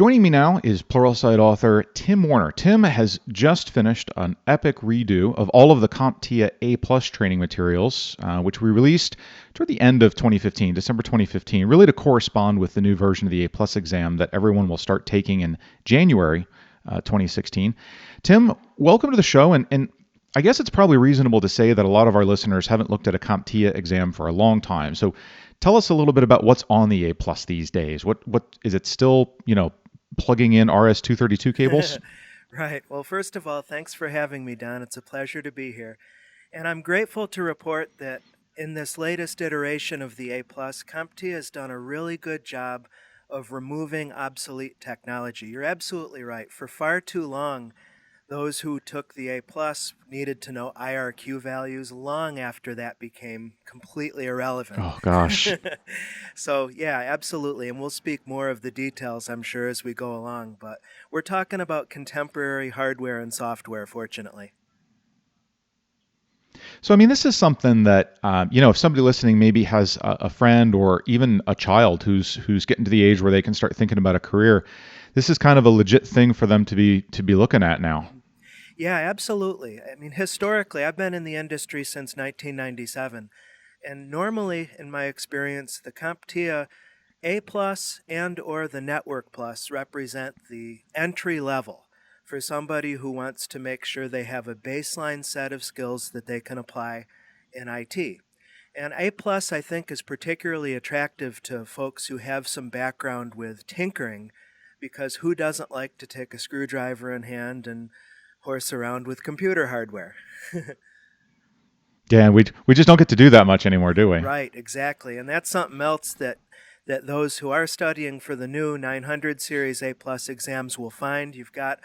Joining me now is Pluralsight author Tim Warner. Tim has just finished an epic redo of all of the CompTIA A+ training materials, which we released toward the end of 2015, December 2015, really to correspond with the new version of the A+ exam that everyone will start taking in January 2016. Tim, welcome to the show, and I guess it's probably reasonable to say that a lot of our listeners haven't looked at a CompTIA exam for a long time. So tell us a little bit about what's on the A+ these days. What is it still, plugging in RS-232 cables? Right. Well, first of all, thanks for having me, Don. It's a pleasure to be here. And I'm grateful to report that in this latest iteration of the A+, CompTIA has done a really good job of removing obsolete technology. You're absolutely right. For far too long, those who took the A+ needed to know IRQ values long after that became completely irrelevant. Oh, gosh. So, yeah, absolutely. And we'll speak more of the details, I'm sure, as we go along. But we're talking about contemporary hardware and software, fortunately. So, I mean, this is something that, if somebody listening maybe has a friend or even a child who's getting to the age where they can start thinking about a career, this is kind of a legit thing for them to be looking at now. Yeah, absolutely. I mean, historically, I've been in the industry since 1997. And normally, in my experience, the CompTIA A plus and or the Network Plus represent the entry level for somebody who wants to make sure they have a baseline set of skills that they can apply in IT. And A plus, I think, is particularly attractive to folks who have some background with tinkering, because who doesn't like to take a screwdriver in hand and horse around with computer hardware? Yeah, we just don't get to do that much anymore, do we? Right, exactly. And that's something else that those who are studying for the new 900 series A plus exams will find. You've got,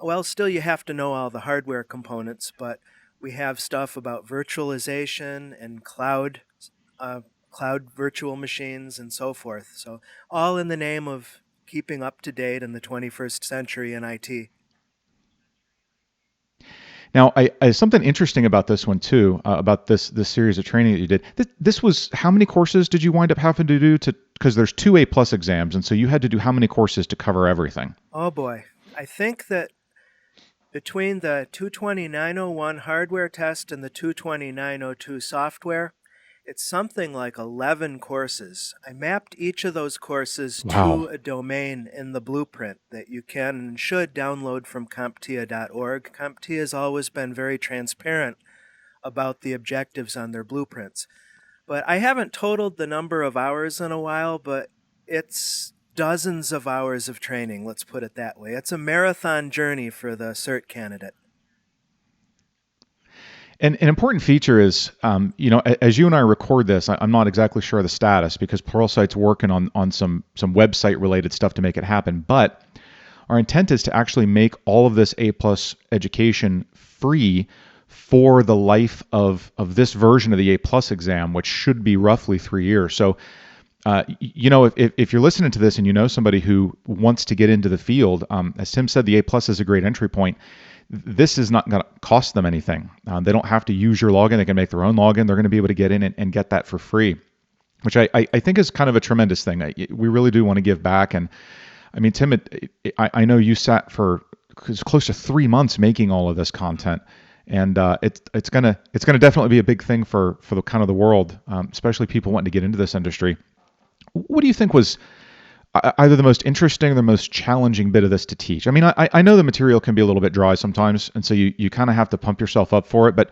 well, still you have to know all the hardware components, but we have stuff about virtualization and cloud virtual machines and so forth. So all in the name of keeping up to date in the 21st century in IT. Now, something interesting about this one too, about this series of training that you did. This was, how many courses did you wind up having to do because there's two A+ exams, and so you had to do how many courses to cover everything? Oh boy. I think that between the 22901 hardware test and the 22902 software, it's something like 11 courses. I mapped each of those courses to Wow. a domain in the blueprint that you can and should download from CompTIA.org. CompTIA has always been very transparent about the objectives on their blueprints. But I haven't totaled the number of hours in a while, but it's dozens of hours of training, let's put it that way. It's a marathon journey for the CERT candidate. And an important feature is, as you and I record this, I'm not exactly sure of the status because Pluralsight's working on some website related stuff to make it happen. But our intent is to actually make all of this A+ education free for the life of this version of the A+ exam, which should be roughly 3 years. So, if you're listening to this and you know somebody who wants to get into the field, as Tim said, the A+ is a great entry point. This is not going to cost them anything. They don't have to use your login. They can make their own login. They're going to be able to get in and get that for free, which I think is kind of a tremendous thing. We really do want to give back. And I mean, Tim, I know you sat for close to 3 months making all of this content, and it's gonna definitely be a big thing for the kind of the world, especially people wanting to get into this industry. What do you think was either the most interesting or the most challenging bit of this to teach? I mean, I know the material can be a little bit dry sometimes, and so you kind of have to pump yourself up for it, but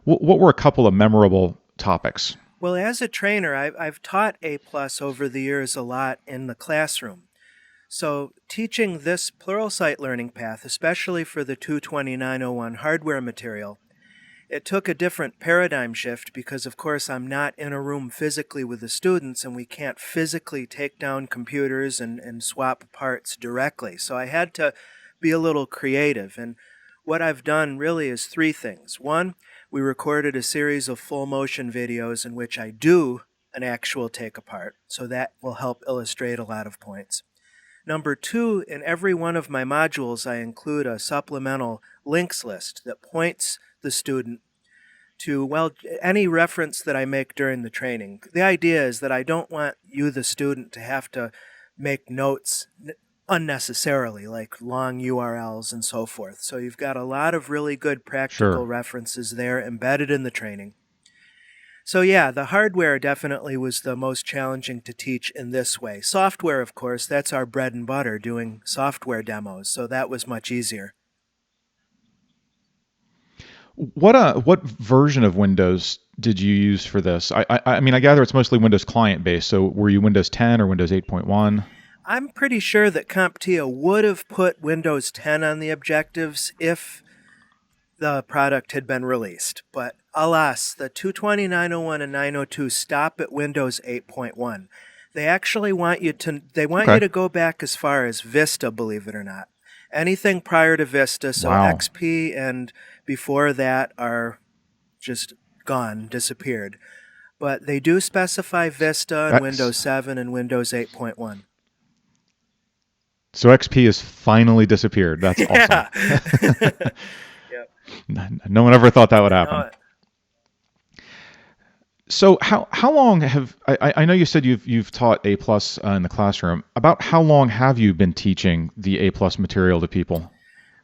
what were a couple of memorable topics? Well, as a trainer, I've taught A plus over the years a lot in the classroom. So teaching this Pluralsight learning path, especially for the 22901 hardware material, it took a different paradigm shift because, of course, I'm not in a room physically with the students and we can't physically take down computers and swap parts directly. So I had to be a little creative. And what I've done really is three things. One, we recorded a series of full motion videos in which I do an actual take apart. So that will help illustrate a lot of points. Number two, in every one of my modules, I include a supplemental links list that points the student to, well, any reference that I make during the training. The idea is that I don't want you, the student, to have to make notes unnecessarily, like long URLs and so forth. So you've got a lot of really good practical Sure. references there embedded in the training. So yeah, the hardware definitely was the most challenging to teach in this way. Software, of course, that's our bread and butter, doing software demos, so that was much easier. What version of Windows did you use for this? I mean, I gather it's mostly Windows client based. So were you Windows 10 or Windows 8.1? I'm pretty sure that CompTIA would have put Windows 10 on the objectives if the product had been released. But alas, the 22901 and 902 stop at Windows 8.1. They actually want you to Okay. go back as far as Vista, believe it or not. Anything prior to Vista, so Wow. XP and before that are just gone, disappeared. But they do specify Vista and X, Windows 7 and Windows 8.1. so XP has finally disappeared. That's awesome. Yeah. Yep. No one ever thought that would I happen. know it. So how long have I know you said you've taught A plus in the classroom. About how long have you been teaching the A plus material to people?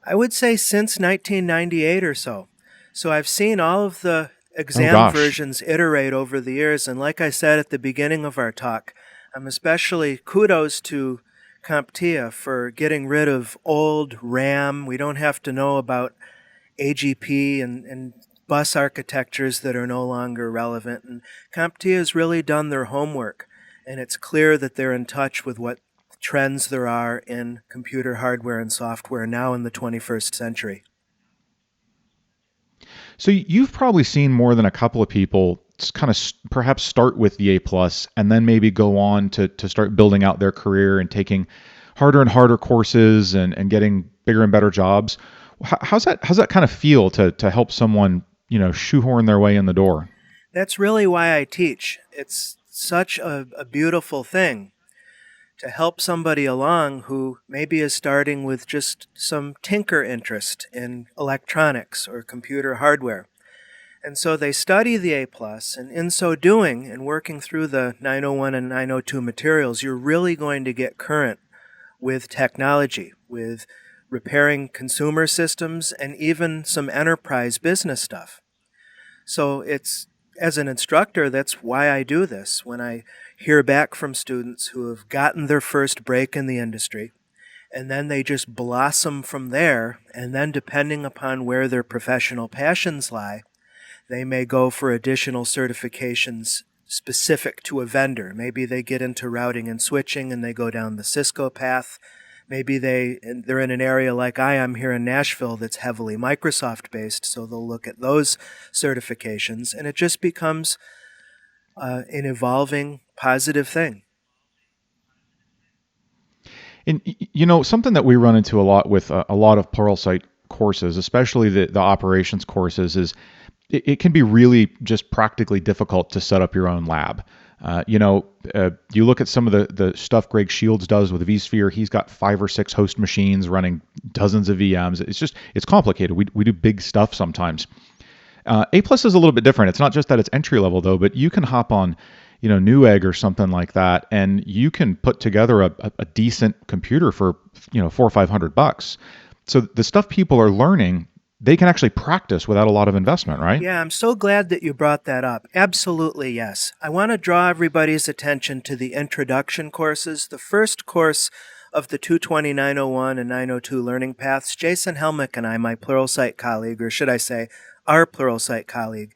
I would say since 1998 or so. So I've seen all of the Oh exam gosh. versions iterate over the years. And like I said at the beginning of our talk, I'm especially kudos to CompTIA for getting rid of old RAM. We don't have to know about AGP and bus architectures that are no longer relevant. And CompTIA has really done their homework, and it's clear that they're in touch with what trends there are in computer hardware and software now in the 21st century. So you've probably seen more than a couple of people kind of perhaps start with the A plus and then maybe go on to start building out their career and taking harder and harder courses and getting bigger and better jobs. How's that kind of feel to help someone, shoehorn their way in the door? That's really why I teach. It's such a beautiful thing to help somebody along who maybe is starting with just some tinker interest in electronics or computer hardware. And so they study the A plus, and in so doing, and working through the 901 and 902 materials, you're really going to get current with technology, with repairing consumer systems, and even some enterprise business stuff. So it's as an instructor, that's why I do this. When I hear back from students who have gotten their first break in the industry, and then they just blossom from there, and then depending upon where their professional passions lie, they may go for additional certifications specific to a vendor. Maybe they get into routing and switching and they go down the Cisco path. Maybe they're in an area like I am here in Nashville that's heavily Microsoft based, so they'll look at those certifications, and it just becomes an evolving positive thing. And something that we run into a lot with a lot of Pluralsight courses, especially the operations courses, is it can be really just practically difficult to set up your own lab. You look at some of the stuff Greg Shields does with vSphere. He's got 5 or 6 host machines running dozens of VMs. It's complicated. We do big stuff sometimes. A plus is a little bit different. It's not just that it's entry level though, but you can hop on, Newegg or something like that, and you can put together a decent computer for $400 or $500. So the stuff people are learning, they can actually practice without a lot of investment, right? Yeah, I'm so glad that you brought that up. Absolutely, yes. I want to draw everybody's attention to the introduction courses. The first course of the 22901 and 902 learning paths, Jason Helmick and I, my Pluralsight colleague, or should I say, our Pluralsight colleague,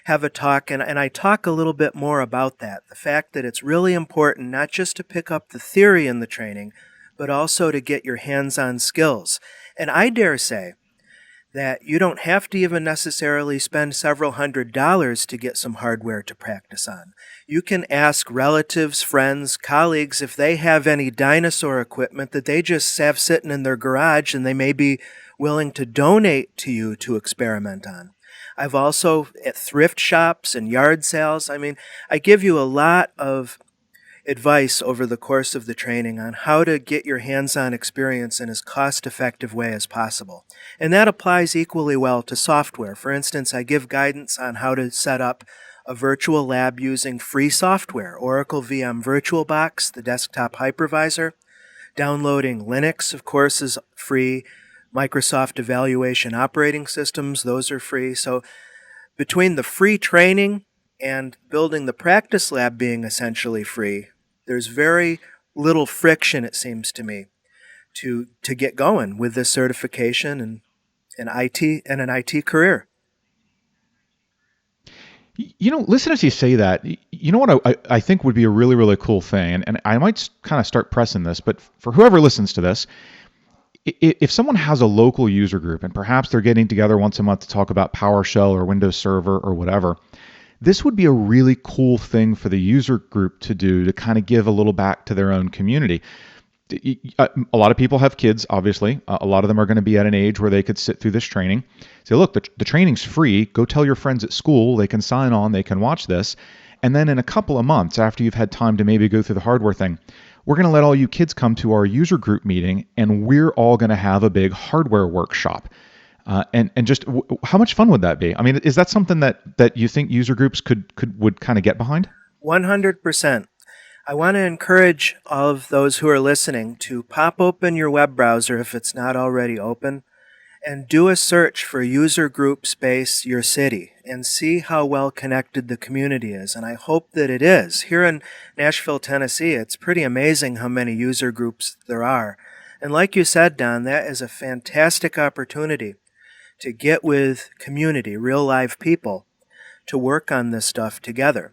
have a talk, and I talk a little bit more about that. The fact that it's really important not just to pick up the theory in the training, but also to get your hands-on skills. And I dare say that you don't have to even necessarily spend several $100s to get some hardware to practice on. You can ask relatives, friends, colleagues if they have any dinosaur equipment that they just have sitting in their garage and they may be willing to donate to you to experiment on. I've also, at thrift shops and yard sales, I give you a lot of advice over the course of the training on how to get your hands-on experience in as cost-effective way as possible. And that applies equally well to software. For instance, I give guidance on how to set up a virtual lab using free software, Oracle VM VirtualBox, the desktop hypervisor, Downloading Linux, of course, is free. Microsoft Evaluation Operating Systems, those are free. So between the free training and building the practice lab being essentially free, there's very little friction, it seems to me, to get going with this certification and an IT career. Listen as you say that. You know what I think would be a really, really cool thing, and I might kind of start pressing this, but for whoever listens to this, if someone has a local user group and perhaps they're getting together once a month to talk about PowerShell or Windows Server or whatever, this would be a really cool thing for the user group to do to kind of give a little back to their own community. A lot of people have kids, obviously. A lot of them are going to be at an age where they could sit through this training. Say, look, the training's free. Go tell your friends at school. They can sign on. They can watch this. And then in a couple of months, after you've had time to maybe go through the hardware thing, we're going to let all you kids come to our user group meeting, and we're all going to have a big hardware workshop. And just how much fun would that be? I mean, is that something that you think user groups would kind of get behind? 100%. I want to encourage all of those who are listening to pop open your web browser if it's not already open, and do a search for user group space your city and see how well connected the community is. And I hope that it is. Here in Nashville, Tennessee, it's pretty amazing how many user groups there are. And like you said, Don, that is a fantastic opportunity to get with community, real live people, to work on this stuff together.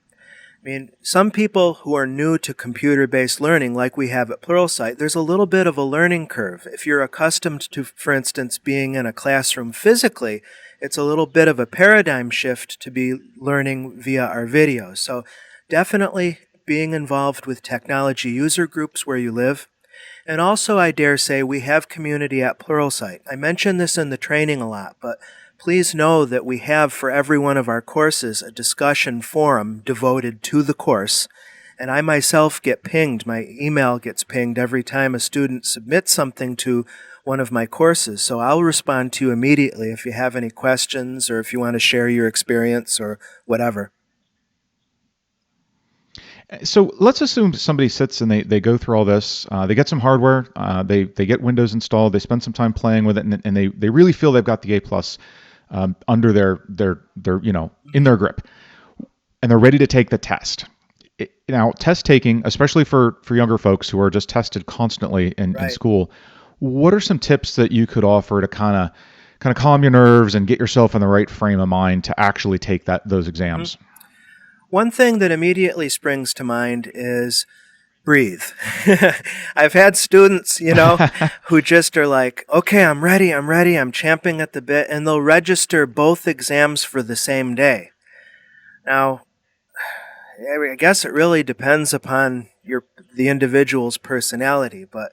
I mean, some people who are new to computer-based learning, like we have at Pluralsight, there's a little bit of a learning curve. If you're accustomed to, for instance, being in a classroom physically, it's a little bit of a paradigm shift to be learning via our videos. So definitely being involved with technology user groups where you live. And also, I dare say, we have community at Pluralsight. I mention this in the training a lot, but please know that we have for every one of our courses a discussion forum devoted to the course. And I myself get pinged. My email gets pinged every time a student submits something to one of my courses. So I'll respond to you immediately if you have any questions or if you want to share your experience or whatever. So let's assume somebody sits and they go through all this. They get some hardware. They get Windows installed. They spend some time playing with it, and they really feel they've got the A plus under their in their grip, and they're ready to take the test. Now, test taking, especially for younger folks who are just tested constantly in school, what are some tips that you could offer to kind of calm your nerves and get yourself in the right frame of mind to actually take those exams? Mm-hmm. One thing that immediately springs to mind is breathe. I've had students, who just are like, okay, I'm ready, I'm champing at the bit, and they'll register both exams for the same day. Now, I guess it really depends upon the individual's personality, but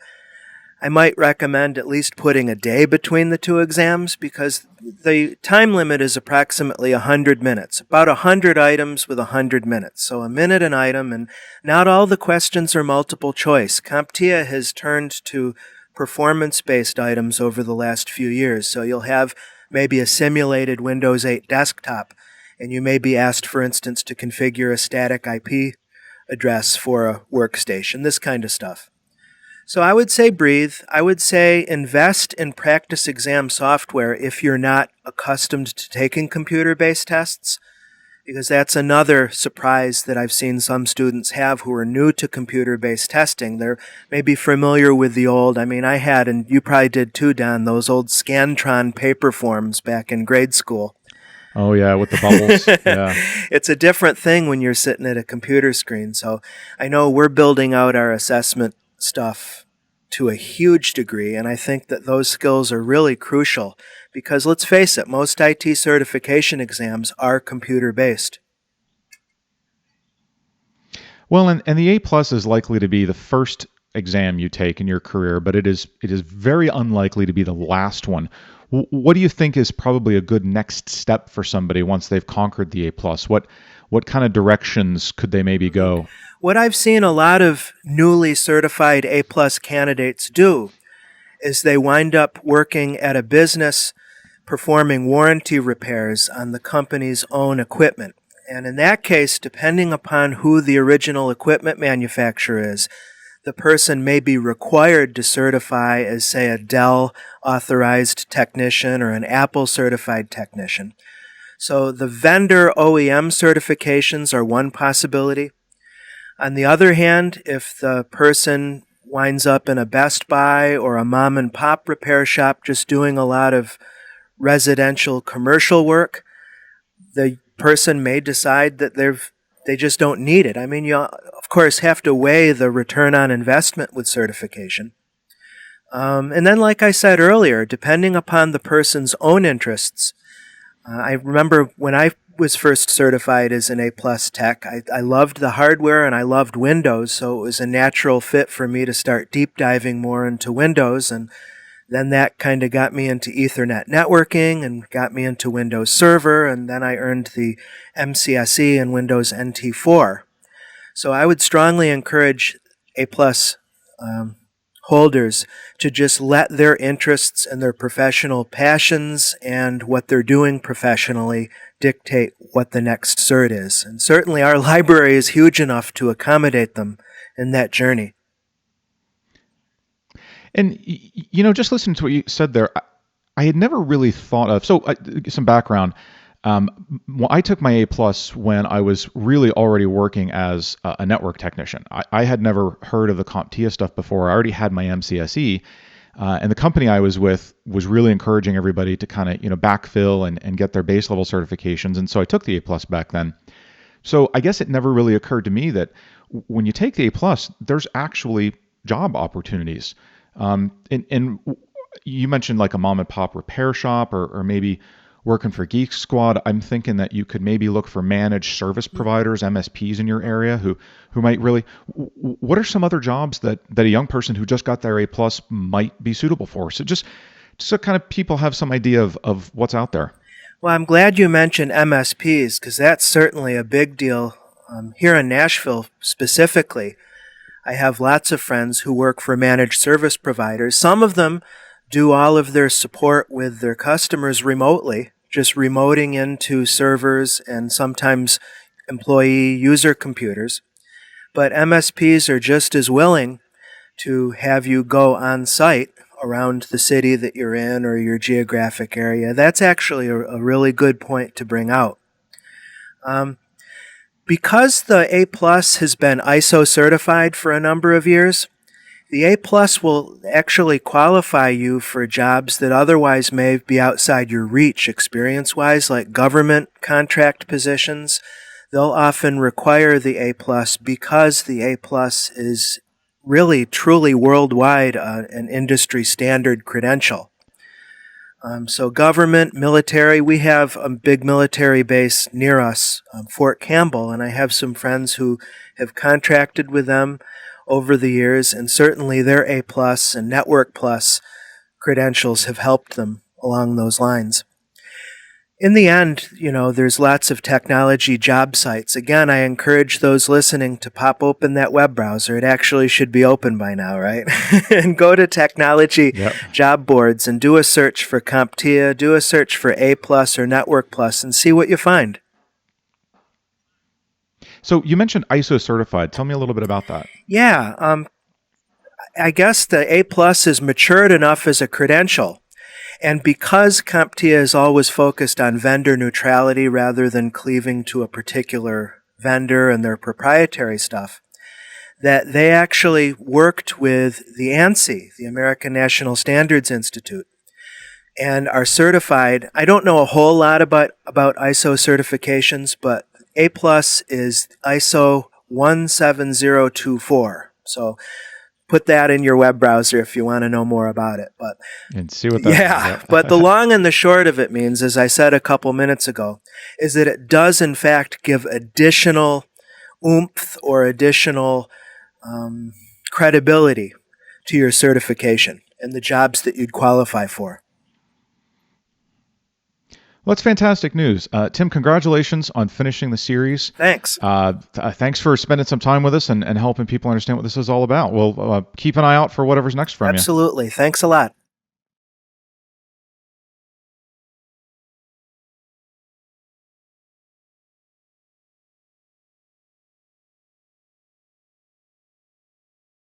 I might recommend at least putting a day between the two exams because the time limit is approximately 100 minutes, about 100 items with 100 minutes. So a minute an item, and not all the questions are multiple choice. CompTIA has turned to performance-based items over the last few years. So you'll have maybe a simulated Windows 8 desktop, and you may be asked, for instance, to configure a static IP address for a workstation, this kind of stuff. So I would say breathe. I would say invest in practice exam software if you're not accustomed to taking computer-based tests, because that's another surprise that I've seen some students have who are new to computer-based testing. They're maybe familiar with the old, I had, and you probably did too, Don, those old Scantron paper forms back in grade school. Oh, yeah, with the bubbles. Yeah. It's a different thing when you're sitting at a computer screen. So I know we're building out our assessment stuff to a huge degree, and I think that those skills are really crucial because let's face it, most IT certification exams are computer-based. Well, and the A plus is likely to be the first exam you take in your career, but it is very unlikely to be the last one. What do you think is probably a good next step for somebody once they've conquered the A plus? What kind of directions could they maybe go? What I've seen a lot of newly certified A-plus candidates do is they wind up working at a business performing warranty repairs on the company's own equipment. And in that case, depending upon who the original equipment manufacturer is, the person may be required to certify as, say, a Dell authorized technician or an Apple certified technician. So the vendor OEM certifications are one possibility. On the other hand, if the person winds up in a Best Buy or a mom and pop repair shop just doing a lot of residential commercial work, the person may decide that they just don't need it. I mean, you of course have to weigh the return on investment with certification. And then, like I said earlier, depending upon the person's own interests, I remember when I was first certified as an A-plus tech, I loved the hardware and I loved Windows, so it was a natural fit for me to start deep diving more into Windows, and then that kind of got me into Ethernet networking and got me into Windows Server, and then I earned the MCSE in Windows NT4. So I would strongly encourage A-plus holders to just let their interests and their professional passions and what they're doing professionally dictate what the next cert is. And certainly our library is huge enough to accommodate them in that journey. And, just listening to what you said there, I had never really thought of, so some background. I took my A plus when I was really already working as a network technician. I had never heard of the CompTIA stuff before. I already had my MCSE, and the company I was with was really encouraging everybody to kind of backfill and get their base level certifications. And so I took the A plus back then. So I guess it never really occurred to me that when you take the A plus, there's actually job opportunities. And you mentioned like a mom and pop repair shop or maybe working for Geek Squad. I'm thinking that you could maybe look for managed service providers, MSPs in your area who might really, what are some other jobs that a young person who just got their A plus might be suitable for? So just so kind of people have some idea of what's out there. Well, I'm glad you mentioned MSPs because that's certainly a big deal here in Nashville specifically. I have lots of friends who work for managed service providers. Some of them do all of their support with their customers remotely, just remoting into servers and sometimes employee user computers. But MSPs are just as willing to have you go on site around the city that you're in or your geographic area. That's actually a really good point to bring out. Because the A plus has been ISO certified for a number of years, the A plus will actually qualify you for jobs that otherwise may be outside your reach experience-wise, like government contract positions. They'll often require the A plus because the A plus is really, truly worldwide an industry standard credential. So government, military, we have a big military base near us, Fort Campbell, and I have some friends who have contracted with them over the years, and certainly their A plus and Network Plus credentials have helped them along those lines. In the end, there's lots of technology job sites. Again, I encourage those listening to pop open that web browser. It actually should be open by now, right? And go to technology job boards and do a search for CompTIA, do a search for A plus or Network Plus, and see what you find. So you mentioned ISO certified. Tell me a little bit about that. Yeah, I guess the A plus is matured enough as a credential. And because CompTIA is always focused on vendor neutrality rather than cleaving to a particular vendor and their proprietary stuff, that they actually worked with the ANSI, the American National Standards Institute, and are certified. I don't know a whole lot about ISO certifications, but A plus is ISO 17024. So put that in your web browser if you want to know more about it. And see what that means. But the long and the short of it means, as I said a couple minutes ago, is that it does in fact give additional oomph or additional credibility to your certification and the jobs that you'd qualify for. Well, that's fantastic news. Tim, congratulations on finishing the series. Thanks. Thanks for spending some time with us and helping people understand what this is all about. We'll keep an eye out for whatever's next from you. Absolutely. Thanks a lot.